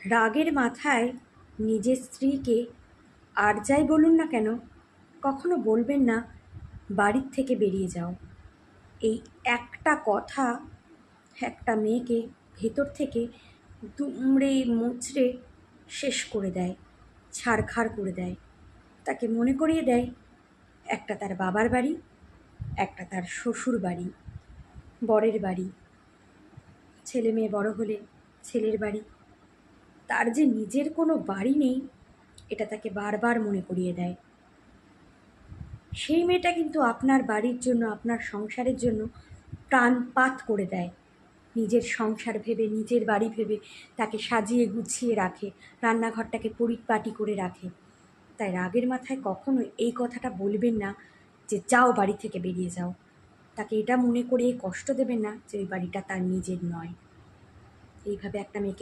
রাগের মাথায় নিজের স্ত্রীকে আর যাই বলুন না কেন কখনো বলবেন না বাড়ির থেকে বেরিয়ে যাও। এই একটা কথা একটা মেয়েকে ভেতর থেকে দুমড়ে মুচড়ে শেষ করে দেয়, ছারখার করে দেয়। তাকে মনে করিয়ে দেয় একটা তার বাবার বাড়ি, একটা তার শ্বশুর বাড়ি, বরের বাড়ি, ছেলে মেয়ে বড় হলে ছেলের বাড়ি। তার যে নিজের কোনো বাড়ি নেই এটা তাকে বারবার মনে করিয়ে দেয়। সেই মেয়েটা কিন্তু আপনার বাড়ির জন্য, আপনার সংসারের জন্য প্রাণপাত করে দেয়। নিজের সংসার ভেবে, নিজের বাড়ি ভেবে তাকে সাজিয়ে গুছিয়ে রাখে, রান্নাঘরটাকে পরিপাটি করে রাখে। তাই রাগের মাথায় কখনো এই কথাটা বলবেন না যে যাও বাড়ি থেকে বেরিয়ে যাও। তাকে এটা মনে করিয়ে কষ্ট দেবেন না যে ওই বাড়িটা তার নিজের নয়। এইভাবে একটা মেয়েকে